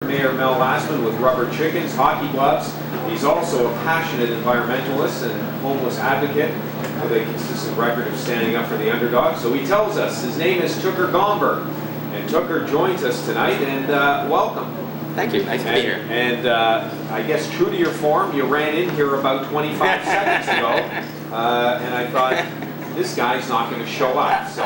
Mayor Mel Lastman with rubber chickens, hockey gloves. He's also a passionate environmentalist and homeless advocate with a consistent record of standing up for the underdog. So he tells us his name is Tucker Gomberg. And Tucker joins us tonight, and welcome. Thank you. Nice to be here. And I guess true to your form, you ran in here about 25 seconds ago, and I thought, this guy's not going to show up. So,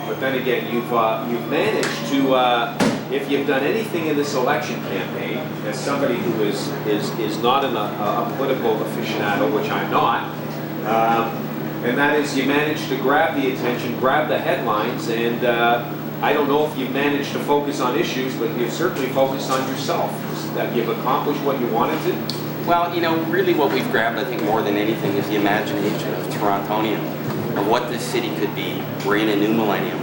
but then again, you've managed to, if you've done anything in this election campaign, as somebody who is not a political aficionado, which I'm not, and that is you managed to grab the attention, grab the headlines, and I don't know if you've managed to focus on issues, but you've certainly focused on yourself. That you've accomplished what you wanted to. Well, you know, really what we've grabbed, I think, more than anything is the imagination of Torontonians, of what this city could be. We're in a new millennium.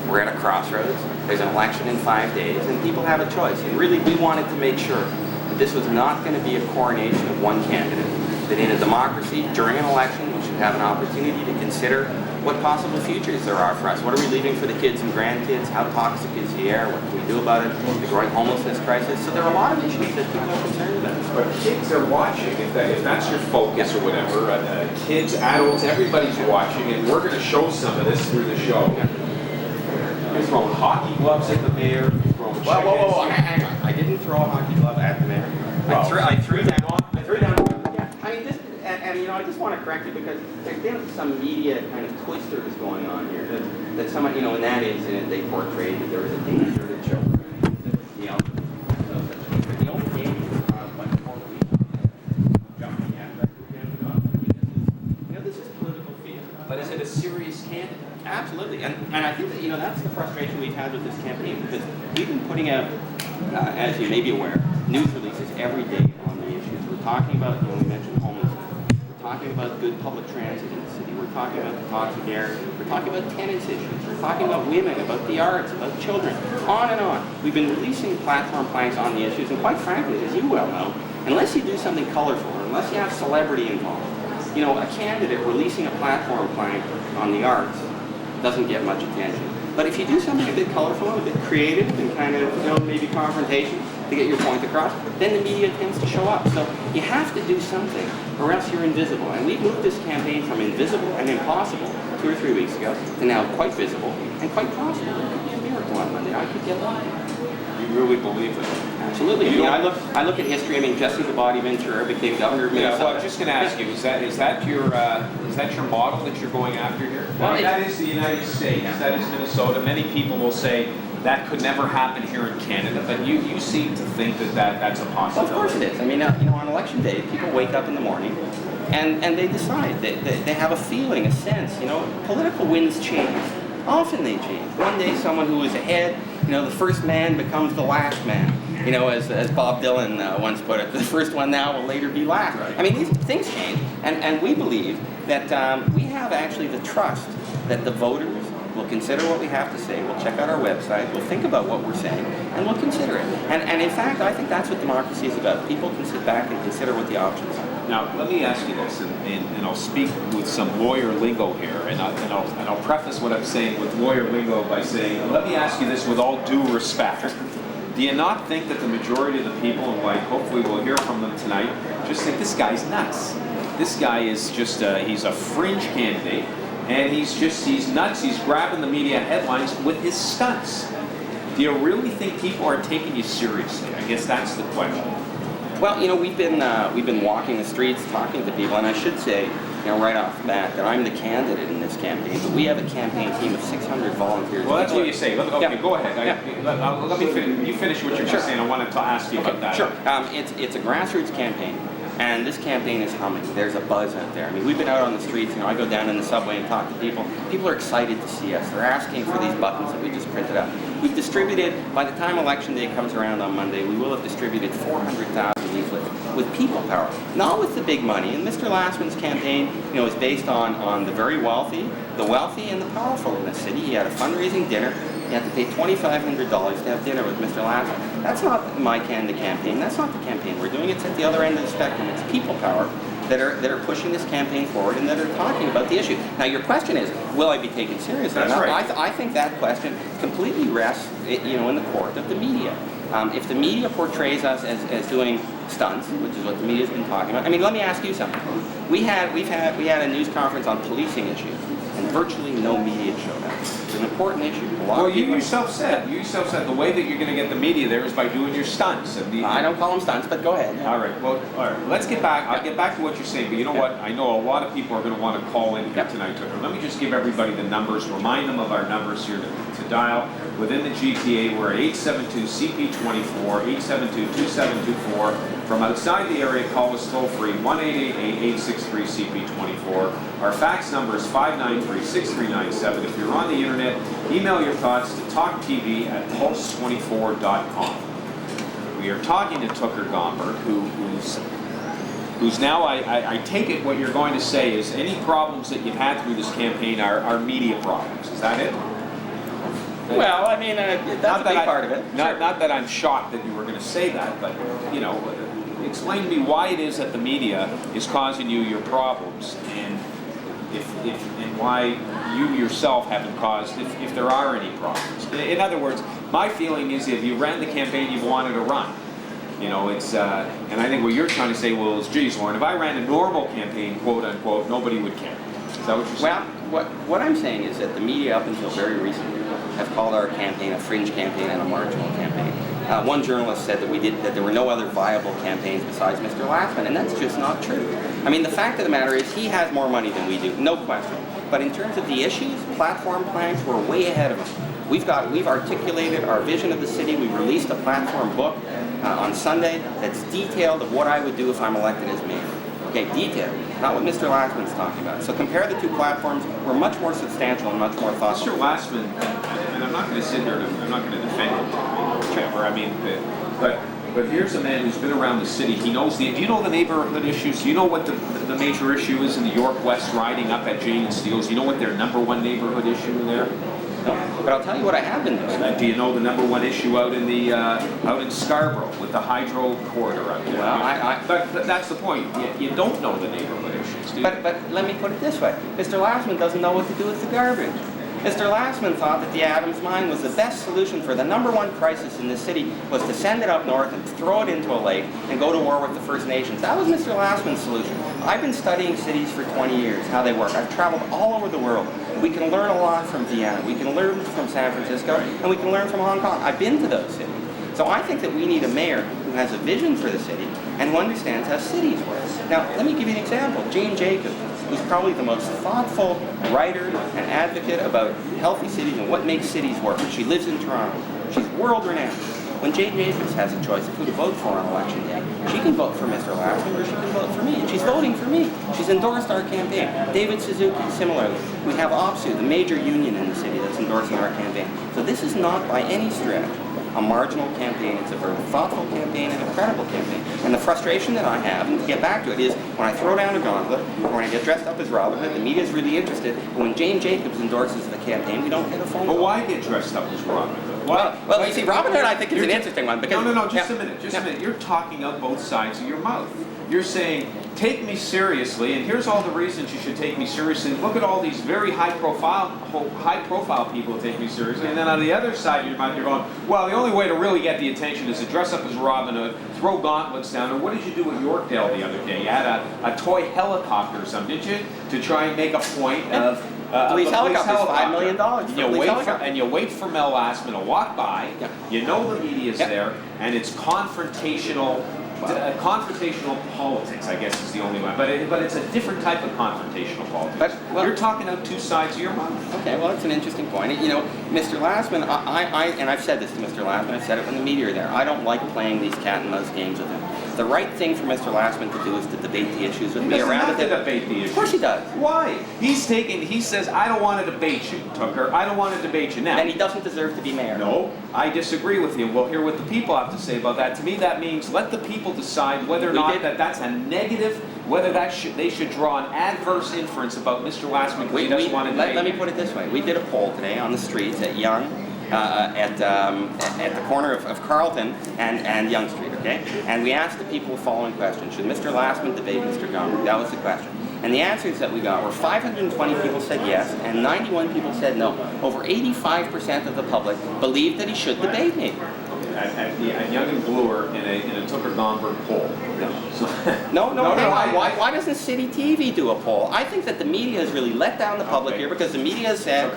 We're at a crossroads. There's an election in 5 days, and people have a choice. And really, we wanted to make sure that this was not going to be a coronation of one candidate. That in a democracy, during an election, we should have an opportunity to consider what possible futures there are for us. What are we leaving for the kids and grandkids? How toxic is the air? What can we do about it? The growing homelessness crisis. So there are a lot of issues that people are concerned about. But kids are watching, if that's your focus or whatever. Kids, adults, everybody's watching, and we're going to show some of this through the show. You're throwing hockey gloves at the mayor. You're throwing whoa, hang on. I didn't throw a hockey glove at the mayor. I threw down. I mean, this, and you know, I just want to correct you because there's been some media kind of twisters going on here. That someone, you know, in that incident, they portrayed that there was a danger to children. You know, the old game like 4 weeks. Jumping at you know, this is political fear. But is it a serious candidate? Absolutely, and I think that, you know, that's the frustration we've had with this campaign, because we've been putting out, as you may be aware, news releases every day on the issues. We're talking about, you know, we mentioned homelessness. We're talking about good public transit in the city. We're talking about the toxic air. We're talking about tenants issues. We're talking about women, about the arts, about children, on and on. We've been releasing platform planks on the issues, and quite frankly, as you well know, unless you do something colorful, or unless you have celebrity involved, you know, a candidate releasing a platform plank on the arts doesn't get much attention. But if you do something a bit colorful, a bit creative, and kind of, you know, maybe confrontation to get your point across, then the media tends to show up. So you have to do something, or else you're invisible. And we've moved this campaign from invisible and impossible 2 or 3 weeks ago to now quite visible and quite possible. It could be a miracle on Monday. I could get lucky. You really believe it? Absolutely. I mean, I look at history. I mean, Jesse the Body Ventura became governor of Minnesota. Well, I'm just going to ask you: is that your model that you're going after here? Well, I mean, that is the United States. Yeah. That is Minnesota. Many people will say that could never happen here in Canada, but you seem to think that's a possibility. Well, of course it is. I mean, you know, on election day, people wake up in the morning and they decide. They have a feeling, a sense. You know, political winds change. Often they change. One day, someone who was ahead, you know, the first man becomes the last man. You know, as Bob Dylan once put it, the first one now will later be last. Right. I mean, these things change, and we believe that we have actually the trust that the voters will consider what we have to say, we'll check out our website, we'll think about what we're saying, and we'll consider it. And in fact, I think that's what democracy is about. People can sit back and consider what the options are. Now, let me ask you this, and I'll speak with some lawyer lingo here, and I'll preface what I'm saying with lawyer lingo by saying, let me ask you this with all due respect. Do you not think that the majority of the people, and like hopefully we'll hear from them tonight, just think this guy's nuts? This guy is just, he's a fringe candidate, and he's nuts, he's grabbing the media headlines with his stunts. Do you really think people are taking you seriously? I guess that's the question. Well, you know, we've been walking the streets, talking to people, and I should say, you know, right off the bat, that I'm the candidate in this campaign, but we have a campaign team of 600 volunteers. Well, that's what you say. Okay, yeah. Go ahead. Let me finish. You finish what you're just saying. I wanted to ask you about that. Sure. It's a grassroots campaign, and this campaign is humming. There's a buzz out there. I mean, we've been out on the streets. You know, I go down in the subway and talk to people. People are excited to see us. They're asking for these buttons that we just printed out. We've distributed, by the time Election Day comes around on Monday, we will have distributed 400,000 leaflets with people power, not with the big money. And Mr. Lastman's campaign, you know, is based on the very wealthy, and the powerful in the city. He had a fundraising dinner. You have to pay $2,500 to have dinner with Mr. Lastman. That's not my kind of campaign. That's not the campaign we're doing. It's at the other end of the spectrum. It's people power that are pushing this campaign forward and that are talking about the issue. Now, your question is, will I be taken seriously? That's right. I think that question completely rests, you know, in the court of the media. If the media portrays us as doing stunts, which is what the media's been talking about, I mean, let me ask you something. We had a news conference on policing issues, and virtually no media showed up. It's an important issue. Well, you yourself said the way that you're going to get the media there is by doing your stunts. And I don't call them stunts, but go ahead. All right. Well, all right. Let's get back. I'll get back to what you're saying. But you know what? I know a lot of people are going to want to call in here tonight. Let me just give everybody the numbers. Remind them of our numbers here to dial. Within the GTA, we're at 872-CP24, 872-2724. From outside the area, call us toll-free, 1-888-863-CP24. Our fax number is 593-6397. If you're on the internet, email your thoughts to talktv@pulse24.com. We are talking to Tucker Gomberg, who's now, I take it what you're going to say is any problems that you've had through this campaign are media problems. Is that it? Well, I mean, that's a big part of it. Not that I'm shocked that you were going to say that, but, you know, explain to me why it is that the media is causing you your problems, and and why you yourself haven't caused, if there are any problems. In other words, my feeling is if you ran the campaign you've wanted to run. You know, it's, and I think what you're trying to say, well, is, geez, Lauren, if I ran a normal campaign, quote unquote, nobody would care. Is that what you're saying? Well, what I'm saying is that the media up until very recently have called our campaign a fringe campaign and a marginal campaign. One journalist said that there were no other viable campaigns besides Mr. Lastman, and that's just not true. I mean, the fact of the matter is he has more money than we do, no question. But in terms of the issues, platform planks, we're way ahead of him. We've articulated our vision of the city. We released a platform book on Sunday that's detailed of what I would do if I'm elected as mayor. Okay, detailed, not what Mr. Lastman's talking about. So compare the two platforms. We're much more substantial and much more thoughtful. Mr. Lastman, and I'm not going to sit here, I'm not going to defend him, Trevor. I mean, but here's a man who's been around the city. He knows do you know the neighborhood issues? Do you know what the major issue is in the York West riding up at Jane and Steele's? Do you know what their #1 neighborhood issue in there? No, but I'll tell you what I have been doing. Do you know the #1 issue out in Scarborough with the hydro corridor out there? Well, but that's the point. You don't know the neighborhood issues, do you? But let me put it this way. Mr. Lastman doesn't know what to do with the garbage. Mr. Lastman thought that the Adams mine was the best solution for the #1 crisis in this city was to send it up north and throw it into a lake and go to war with the First Nations. That was Mr. Lastman's solution. I've been studying cities for 20 years, how they work. I've traveled all over the world. We can learn a lot from Vienna. We can learn from San Francisco, and we can learn from Hong Kong. I've been to those cities. So I think that we need a mayor who has a vision for the city and who understands how cities work. Now, let me give you an example. Jane Jacobs, who's probably the most thoughtful writer and advocate about healthy cities and what makes cities work. She lives in Toronto. She's world-renowned. When Jane Jacobs has a choice of who to vote for on election day, she can vote for Mr. Lastman or she can vote for me. And she's voting for me. She's endorsed our campaign. David Suzuki, similarly. We have OPSU, the major union in the city, that's endorsing our campaign. So this is not by any stretch a marginal campaign. It's a very thoughtful campaign and a credible campaign. And the frustration that I have, and to get back to it, is when I throw down a gauntlet or when I get dressed up as Robin Hood, the media's really interested. But when Jane Jacobs endorses the campaign, we don't get a phone call. But why get dressed up as Robin Hood? Well, you see, Robin Hood, I think, is an interesting one. Because, no, just a minute. You're talking out both sides of your mouth. You're saying, take me seriously, and here's all the reasons you should take me seriously. Look at all these very high-profile people who take me seriously. And then on the other side of your mouth, you're going, well, the only way to really get the attention is to dress up as Robin Hood, throw gauntlets down. Or what did you do at Yorkdale the other day? You had a toy helicopter or something, did you? To try and make a point of... police helicopter is $5 million. And you wait for Mel Lastman to walk by. Yeah. You know the media's there, and it's confrontational politics, I guess is the only one. But it's a different type of confrontational politics. You're talking out two sides of your mouth. Okay, well, that's an interesting point. You know, Mr. Lastman, and I've said this to Mr. Lastman, I've said it when the media are there, I don't like playing these cat and mouse games with him. The right thing for Mr. Lastman to do is to debate the issues with me around it. Debate the issues. Of course he does. Why? He says, I don't want to debate you, Tucker. I don't want to debate you now. Then he doesn't deserve to be mayor. No, I disagree with you. We'll hear what the people have to say about that. To me, that means let the people decide whether or not that's a negative, whether they should draw an adverse inference about Mr. Lastman because he doesn't want to debate. Let me put it this way. We did a poll today on the streets at Yonge, at the corner of Carlton and Yonge Street, okay? And we asked the people the following question. Should Mr. Lastman debate Mr. Gomberg? That was the question. And the answers that we got were 520 people said yes, and 91 people said no. Over 85% of the public believed that he should debate me. at Young and Bloor in a Tooker-Gomberg poll. No. Why doesn't City TV do a poll? I think that the media has really let down the public here because the media has said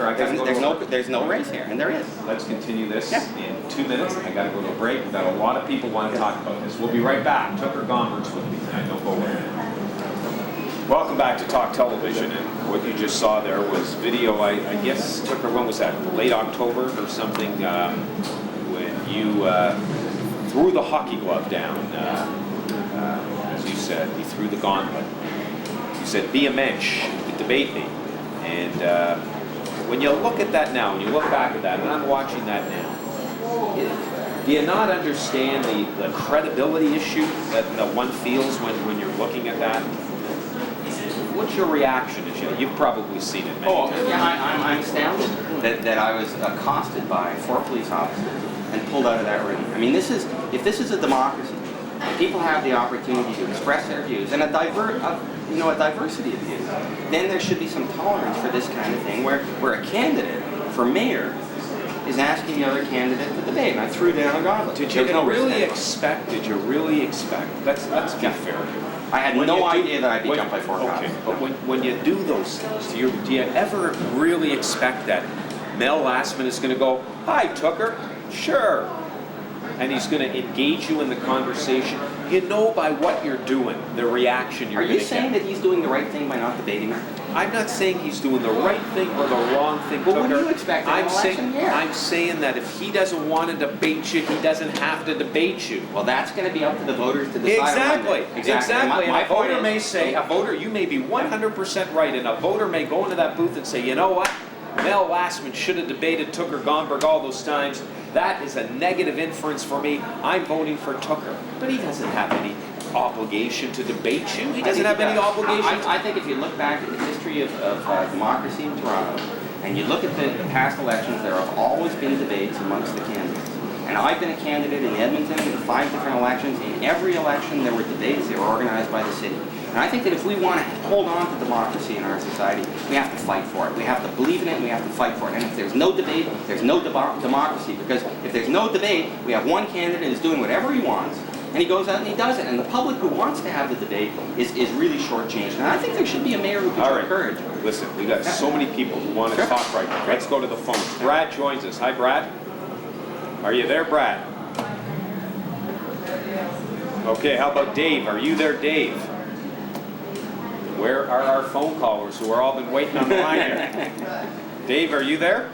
there's no race here, and there is. Let's continue this in 2 minutes. I got to go to a break. We've got a lot of people want to talk about this. We'll be right back. Tooker-Gomberg's with me tonight. Don't go away. Welcome back to Talk Television, and what you just saw there was video, I guess, Tooker, when was that, late October or something, when you threw the hockey glove down, as you said, you threw the gauntlet. You said, be a mensch, debate me. And when you look at that now, when you look back at that, and I'm watching that now, do you not understand the credibility issue that one feels when you're looking at that? What's your reaction to it? You've probably seen it many times. Yeah, I'm astounded that I was accosted by 4 police officers and pulled out of that room. I mean, if this is a democracy, and people have the opportunity to express their views and a diversity of views, then there should be some tolerance for this kind of thing, where a candidate for mayor is asking the other candidate to debate. And I threw down a gauntlet. Did you really expect? Let's be fair. I had no idea that I'd be jumped by 4 cops. Okay, but when you do those things, do you ever really expect that Mel Lastman is going to go, "Hi, Tooker, sure," and he's going to engage you in the conversation? You know by what you're doing, the reaction you're going to get. Are you saying that he's doing the right thing by not debating her? I'm not saying he's doing the right thing or the wrong thing, Well, Tooker. what do you expect in an election year? I'm saying that if he doesn't want to debate you, he doesn't have to debate you. Well, that's going to be up to the voters to decide. Exactly. My And a voter point may say, you may be 100% right, and a voter may go into that booth and say, you know what? Mel Lastman should have debated Tooker-Gomberg all those times. That is a negative inference for me. I'm voting for Tooker. But he doesn't have any obligation to debate you. He doesn't have any obligation. I think if you look back at the history of democracy in Toronto, and you look at the past elections, there have always been debates amongst the candidates. And I've been a candidate in Edmonton in 5 different elections. In every election, there were debates. They were organized by the city. And I think that if we want to hold on to democracy in our society, we have to fight for it. We have to believe in it, and we have to fight for it. And if there's no debate, there's no democracy. Because if there's no debate, we have one candidate who's doing whatever he wants, and he goes out and he does it. And the public who wants to have the debate is really shortchanged. And I think there should be a mayor who can show courage. Listen, we've got so many people who want to talk right now. Let's go to the phones. Brad joins us. Hi, Brad. Are you there, Brad? Okay, how about Dave? Are you there, Dave? Where are our phone callers who are all been waiting on the line here? Dave, are you there?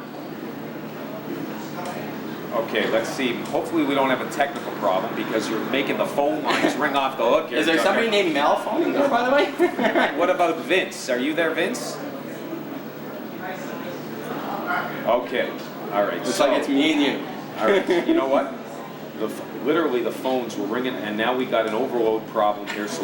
Okay, let's see. Hopefully we don't have a technical problem because you're making the phone lines ring off the hook here. Is there somebody named Mel phoning there, by the way? What about Vince? Are you there, Vince? Okay, all right. Looks like it's me and you. All right, you know what? Literally the phones were ringing, and now we got an overload problem here. So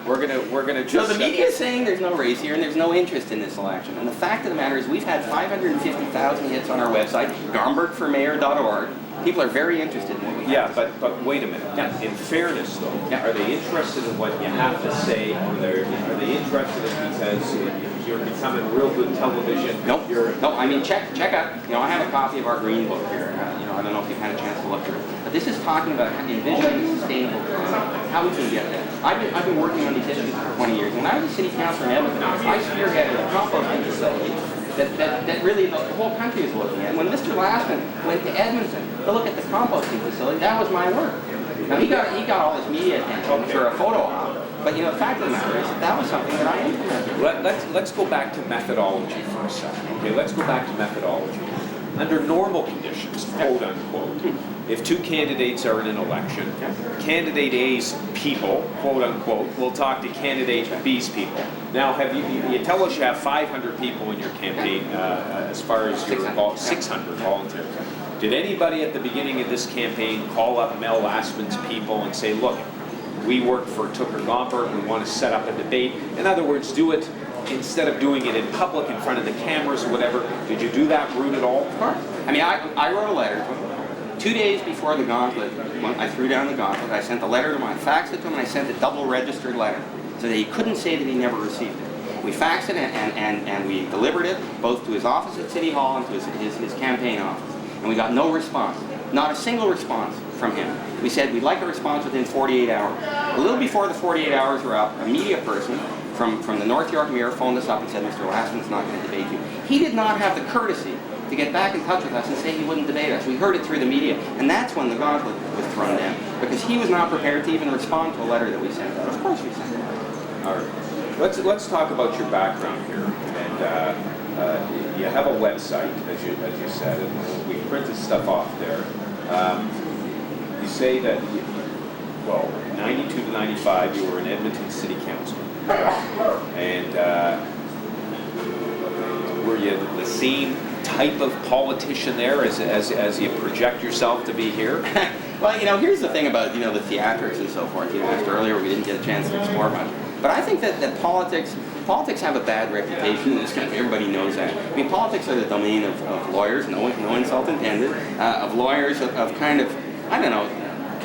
we're gonna just. So the media is saying there's no race here and there's no interest in this election. And the fact of the matter is, we've had 550,000 hits on our website, gombergformayor.org. People are very interested in what we have. Yeah, but wait a minute. Yeah. In fairness, though, are they interested in what you have to say, or are they interested in because you're becoming real good television? Nope. No, I mean, check out. I have a copy of our green book here. I don't know if you've had a chance to look through it. But this is talking about envisioning sustainable Toronto, how we can get there. I've been working on these issues for 20 years. When I was a city councilor in Edmonton, I spearheaded a composting facility that really the whole country is looking at. When Mr. Lastman went to Edmonton to look at the composting facility, that was my work. Now he got all this media attention for a photo op, but the fact of the matter is that was something that I implemented. Let's go back to methodology for a second. Okay, let's go back to methodology. Under normal conditions, quote unquote, if 2 candidates are in an election, candidate A's people, quote unquote, will talk to candidate B's people. Now, you tell us you have 500 people in your campaign, as far as you're involved, 600 volunteers. Did anybody at the beginning of this campaign call up Mel Lastman's people and say, look, we work for Tooker-Gomberg, we want to set up a debate? In other words, do it instead of doing it in public in front of the cameras or whatever. Did you do that route at all? Of course. I mean, I wrote a letter to him. 2 days before the gauntlet, when I threw down the gauntlet, I sent a letter to him, I faxed it to him, and I sent a double registered letter so that he couldn't say that he never received it. We faxed it and we delivered it both to his office at City Hall and to his campaign office. and we got no response. Not a single response from him. We said we'd like a response within 48 hours. A little before the 48 hours were up, a media person from the North York Mirror phoned us up and said, Mr. Lastman's not going to debate you. He did not have the courtesy to get back in touch with us and say he wouldn't debate us. We heard it through the media, and that's when the gauntlet was thrown down, because he was not prepared to even respond to a letter that we sent out. Of course we sent it out. All right. Let's talk about your background here. And you have a website, as you said, and we printed stuff off there. You say that, 92 to 95, you were in Edmonton City Council. And were you the same type of politician there as you project yourself to be here? Well, here's the thing about, the theatrics and so forth. You asked earlier, we didn't get a chance to explore much. But I think that politics have a bad reputation in this country. Everybody knows that. I mean, politics are the domain of lawyers, no insult intended, of lawyers, of kind of, I don't know,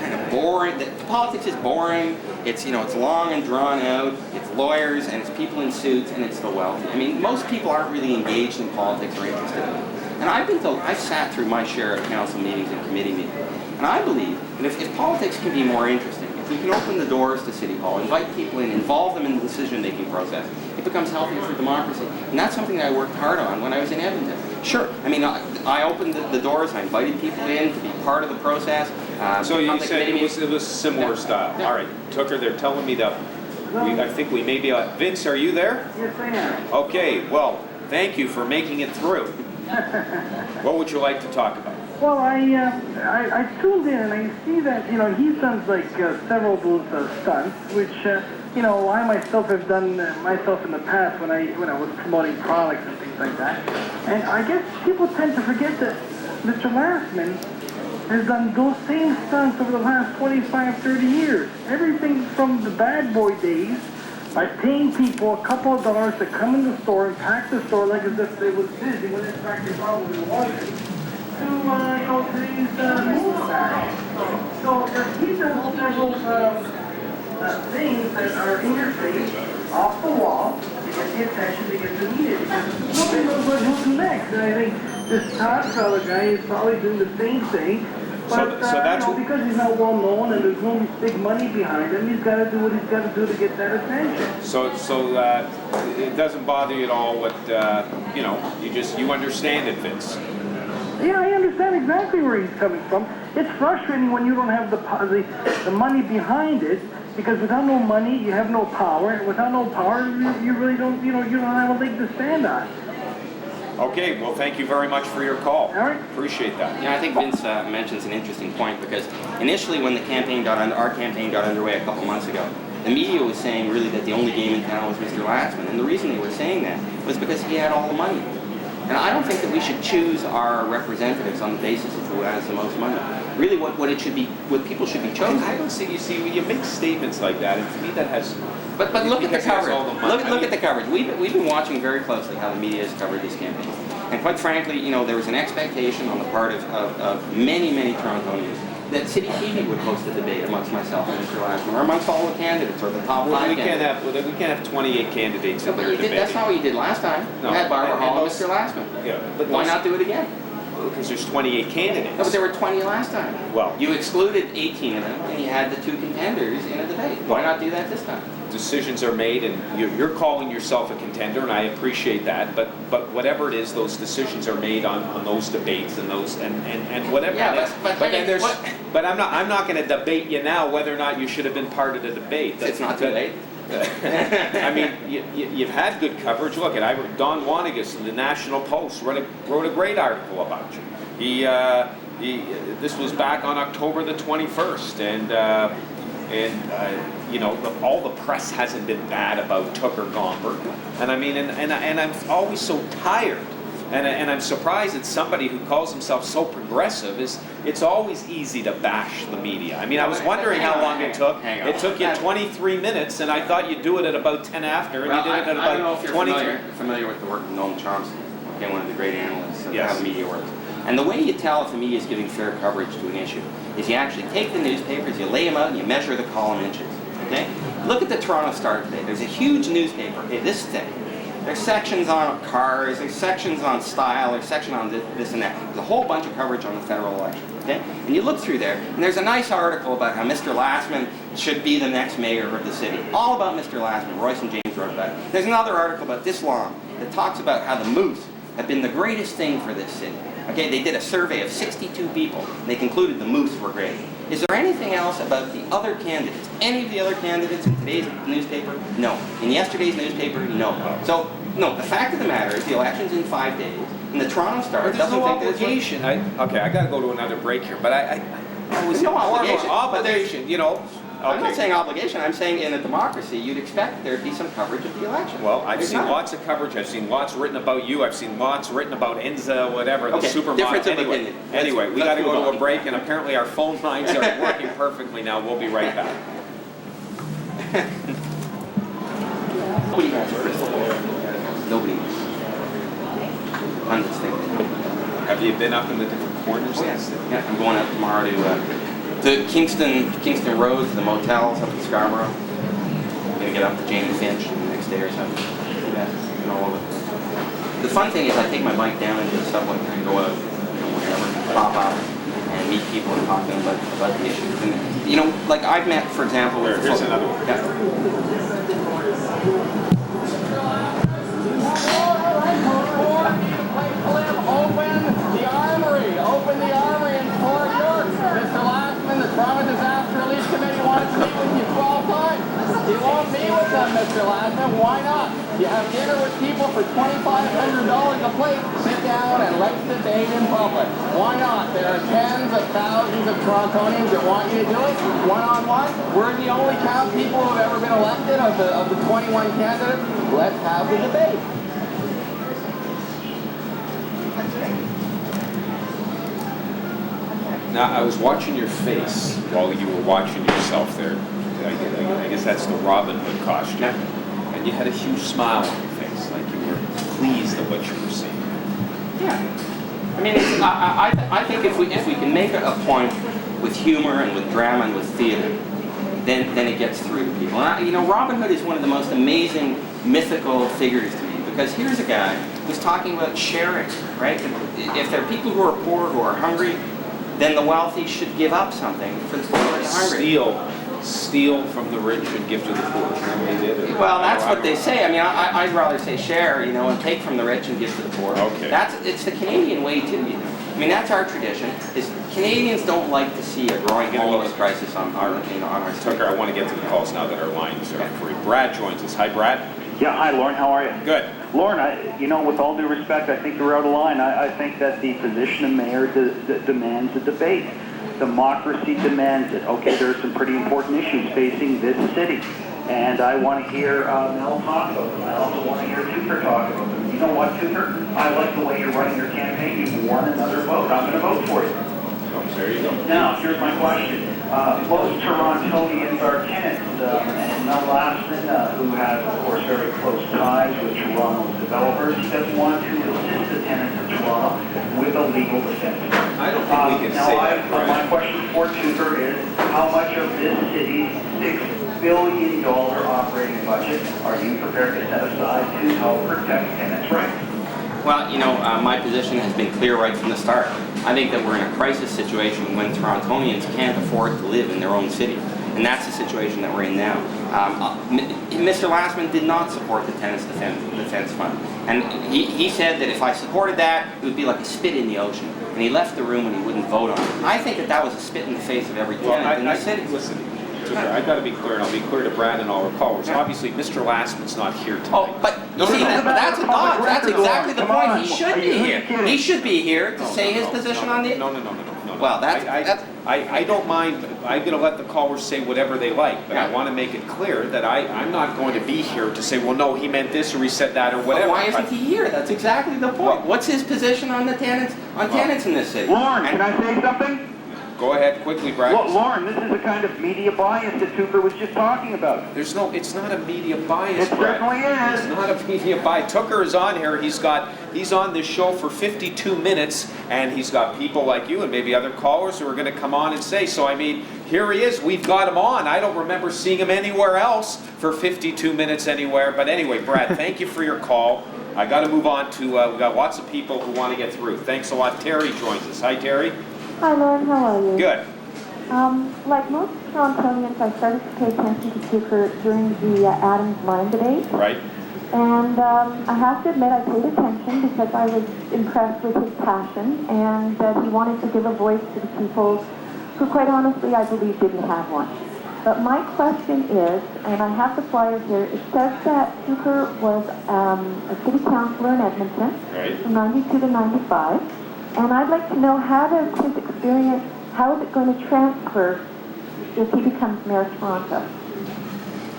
kind of boring. Politics is boring. It's, it's long and drawn out. It's lawyers, and it's people in suits, and it's the wealthy. I mean, most people aren't really engaged in politics or interested in it. And I've sat through my share of council meetings and committee meetings. And I believe that if politics can be more interesting, if we can open the doors to City Hall, invite people in, involve them in the decision-making process, it becomes healthier for democracy. And that's something that I worked hard on when I was in Edmonton. Sure, I mean, I opened the doors, I invited people in to be part of the process. So you said it was similar style. Yeah. All right, Tucker, they're telling me that I think we may be... Vince, are you there? Yes, I am. Okay, well, thank you for making it through. What would you like to talk about? Well, I tuned in and I see that, he's done like several of those stunts, which, I myself have done myself in the past when I was promoting products and things like that. And I guess people tend to forget that Mr. Lastman has done those same stunts over the last 25, 30 years. Everything from the bad boy days, by paying people a couple of dollars to come in the store and pack the store like as if it was busy when in fact it probably wasn't. To today's move back. So he's done several things that are in your face, off the wall, to get the attention, to get the media. Because nobody knows what he'll do next. And I think this Todd fellow guy is probably doing the same thing. But so that's because he's not well known and there's no big money behind him, he's got to do what he's got to do to get that attention. So it doesn't bother you at all what you understand it, Vince. Yeah, I understand exactly where he's coming from. It's frustrating when you don't have the money behind it, because without no money, you have no power, and without no power, you really don't, you don't have a leg to stand on. Okay, well, thank you very much for your call. All right. Appreciate that. I think Vince mentions an interesting point, because initially when our campaign got underway a couple months ago, the media was saying really that the only game in town was Mr. Lastman, and the reason they were saying that was because he had all the money. And I don't think that we should choose our representatives on the basis of who has the most money. Really, what people should be chosen. I don't see. You see, when you make statements like that, and to me that has. But look at the coverage. Look at the coverage. We've been watching very closely how the media has covered this campaign. And quite frankly, there was an expectation on the part of many Torontonians that City TV would host a debate amongst myself and Mr. Lastman, or amongst all the candidates, or the top five candidates. We can't have 28 candidates in there debating. That's not what you did last time. No, you had Barbara Hall and Mr. Lastman. Yeah, but why not do it again? Because there's 28 candidates. No, but there were 20 last time. Well, you excluded 18 of them, and you had the two contenders in a debate. Why not do that this time? Decisions are made, and you're calling yourself a contender, and I appreciate that. But whatever it is, those decisions are made on those debates and those and whatever. Yeah, but then there's. But I'm not going to debate you now whether or not you should have been part of the debate. It's not too late. I mean, you've had good coverage. Look, Don Wanigas in the National Post wrote a great article about you. This was back on October the 21st, and all the press hasn't been bad about Tucker Gomberg, and I mean, and I'm always so tired. And I'm surprised that somebody who calls himself so progressive it's always easy to bash the media. I mean, I was wondering how long it took. It took you 23 minutes, and I thought you'd do it at about 10 after, and you did it at about 23. You're familiar with the work of Noam Chomsky, one of the great analysts of yes. how the media works. And the way you tell if the media is giving fair coverage to an issue is you actually take the newspapers, you lay them out, and you measure the column inches. Okay? Look at the Toronto Star today. There's a huge newspaper, this thing, There's sections on cars, there's sections on style, there's sections on this and that. There's a whole bunch of coverage on the federal election. Okay? And you look through there, and there's a nice article about how Mr. Lastman should be the next mayor of the city. All about Mr. Lastman. Royce and James wrote about it. There's another article about this long that talks about how the Moose have been the greatest thing for this city. Okay, they did a survey of 62 people, and they concluded the Moose were great. Is there anything else about the other candidates? Any of the other candidates in today's newspaper? No. In yesterday's newspaper? No. So, no, the fact of the matter is the election's in 5 days, and the Toronto Star There's doesn't no think there's obligation. Okay, I got to go to another break here, but I was no more of an obligation. obligation, you know. I'm not Okay. saying obligation, I'm saying in a democracy you'd expect there'd be some coverage of the election. Well, I've There's seen not. lots of coverage. I've seen lots written about you. I've seen lots written about Enza, whatever, the Okay, supermodel. difference of Anyway, opinion. anyway, we Let's got to go move to on. a break, and apparently our phone lines are working perfectly now. We'll be right back. Nobody has a crystal ball. Nobody. Hundreds think. Have you been up in the different corners? Oh, yes. Yeah, I'm going out tomorrow to Kingston Road, to the motels up in Scarborough. I'm going to get up to Jane and Finch the next day or something. Yeah, and all of it. The fun thing is I take my bike down into the subway and go out, wherever, pop out, and meet people and talk to them about the issues. And, you know, like I've met, for example, with Here's another one. Yeah. Open the armory in Fort York. Mr. Lastman, the Toronto Disaster Relief Committee wanted to meet with you 12 times. You won't meet with them, Mr. Lastman. Why not? You have dinner with people for $2,500 a plate. Sit down and let's debate in public. Why not? There are tens of thousands of Torontonians that want you to do it one-on-one. We're the only people who have ever been elected of the 21 candidates. Let's have the debate. Now, I was watching your face while you were watching yourself there. I guess that's the Robin Hood costume. And you had a huge smile on your face, like you were pleased at what you were seeing. Yeah. I mean, I think if we can make a point with humor and with drama and with theater, then it gets through to people. And you know, Robin Hood is one of the most amazing mythical figures to me, because here's a guy who's talking about sharing, right? If there are people who are poor, who are hungry, then the wealthy should give up something for the poor and hungry. Steal from the rich and give to the poor. Is that what they did? Well, that's what they say. I mean, I'd rather say share, you know, and take from the rich and give to the poor. Okay. It's the Canadian way too, you know. I mean, that's our tradition. Is Canadians don't like to see a growing homeless crisis on our street. Tucker, I want to get to the calls now that our lines are free. Brad joins us. Hi, Brad. Yeah, hi, Lauren. How are you? Good. Lauren, you know, with all due respect, I think you're out of line. I think that the position of mayor demands a debate. Democracy demands it. Okay, there are some pretty important issues facing this city. And I want to hear Mel talk about them. I also want to hear Tucker talk about them. You know what, Tucker? I like the way you're running your campaign. You've won another vote. I'm going to vote for you. Oh, there you go. Now, here's my question. Most Torontonians are tenants, and Mel Lastman, who has, of course, very close ties with Toronto's developers, he doesn't want to assist the tenants of Toronto with a legal defense. I don't think we can say that, Brad. My question for Tucker is, how much of this city's $6 billion operating budget are you prepared to set aside to help protect tenants' rights? Well, you know, my position has been clear right from the start. I think that we're in a crisis situation when Torontonians can't afford to live in their own city. And that's the situation that we're in now. Mr. Lastman did not support the Tenants Defense Fund. And he said that if I supported that, it would be like a spit in the ocean. And he left the room and he wouldn't vote on it. I think that was a spit in the face of every tenant in the city. Listen, Tucker, I've got to be clear, and I'll be clear to Brad and all our callers. Obviously, Mr. Lastman's not here tonight. Oh, but you see, that's a dodge. That's exactly the point. He should be here. He should be here to say his position on the... No. Well, I don't mind. I'm going to let the callers say whatever they like, but I want to make it clear that I'm not going to be here to say, well, no, he meant this or he said that or whatever. But why isn't he here? That's exactly the point. What's his position on the tenants, tenants in this city? Lauren, can I say something? Go ahead quickly, Brad. Lauren, this is the kind of media bias that Tucker was just talking about. It's not a media bias, It Brad. certainly is. It's not a media bias. Tucker is on here. He's on this show for 52 minutes, and he's got people like you and maybe other callers who are going to come on and say. So I mean, Here he is. We've got him on. I don't remember seeing him anywhere else for 52 minutes anywhere. But anyway, Brad, thank you for your call. I got to move on to, we've got lots of people who want to get through. Thanks a lot. Terry joins us. Hi, Terry. Hi, Lauren. How are you? Good. Like most Torontonians, I started to pay attention to Tucker during the Adams line debate. Right. And I have to admit I paid attention because I was impressed with his passion and that he wanted to give a voice to the people who, quite honestly, I believe didn't have one. But my question is, and I have the flyer here, it says that Tucker was a city councillor in Edmonton from 92 to 95. And I'd like to know how does his experience, how is it going to transfer if he becomes mayor of Toronto?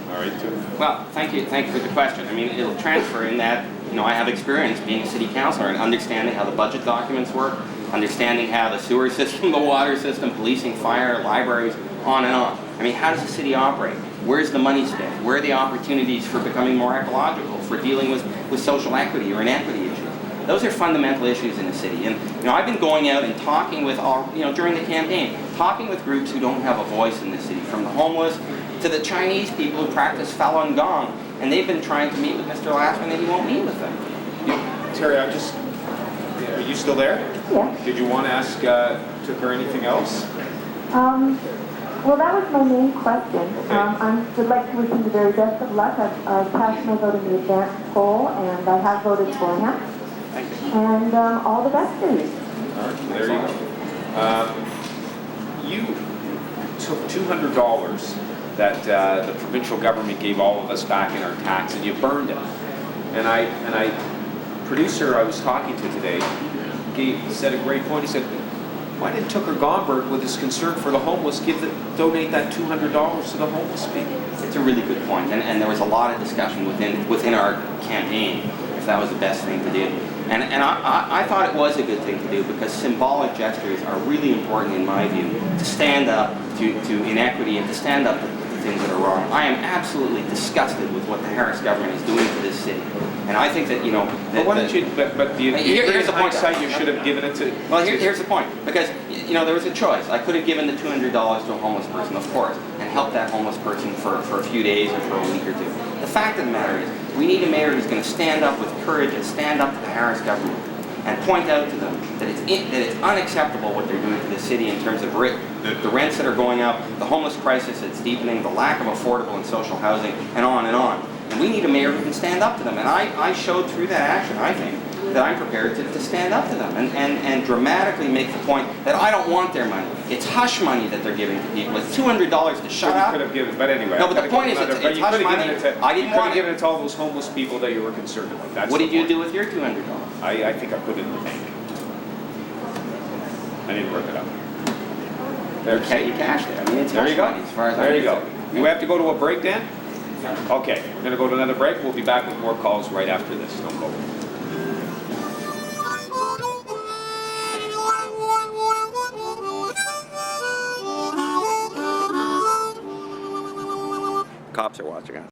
All right, too. Well, thank you for the question. I mean, it'll transfer in that, I have experience being a city councillor and understanding how the budget documents work, understanding how the sewer system, the water system, policing, fire, libraries, on and on. I mean, how does the city operate? Where's the money spent? Where are the opportunities for becoming more ecological, for dealing with social equity or inequity issues? Those are fundamental issues in the city. And, I've been going out and talking with all, during the campaign, talking with groups who don't have a voice in the city, from the homeless to the Chinese people who practice Falun Gong, and they've been trying to meet with Mr. Lassman and he won't meet with them. Terry, are you still there? Yes. Did you want to ask Tucker anything else? Well, that was my main question. I would like to wish him the very best of luck. I've cast my vote in the advance poll, and I have voted for him. Thank you. And all the best to you. All right, there you go. You took $200 that the provincial government gave all of us back in our tax, and you burned it. And producer I was talking to today said a great point. He said, why didn't Tucker Gomberg, with his concern for the homeless, donate that $200 to the homeless people? It's a really good point, and there was a lot of discussion within our campaign if that was the best thing to do. And I thought it was a good thing to do because symbolic gestures are really important in my view to stand up to inequity and to stand up to things that are wrong. I am absolutely disgusted with what the Harris government is doing to this city. And I think that, But why don't you, but here's the point. You should have given it to... Well, here's the point. Because, there was a choice. I could have given the $200 to a homeless person, of course, and helped that homeless person for a few days or for a week or two. The fact of the matter is, we need a mayor who's going to stand up with courage and stand up to the Harris government and point out to them that it's unacceptable what they're doing to the city in terms of the rents that are going up, the homeless crisis that's deepening, the lack of affordable and social housing, and on and on. And we need a mayor who can stand up to them. And I showed through that action, I think, that I'm prepared to stand up to them and dramatically make the point that I don't want their money. It's hush money that they're giving to people. It's $200 to shut up. You could have given, but anyway. No, but the point is, it's hush money. I didn't want to give it to all those homeless people that you were concerned about. What did you do with your $200? I think I put it in the bank. I didn't rip it up. You cashed it. I mean, it's there you go. Money, as far as there you go. Do we have to go to a break, Dan? Okay, we're going to go to another break. We'll be back with more calls right after this. Don't go. Cops are watching us.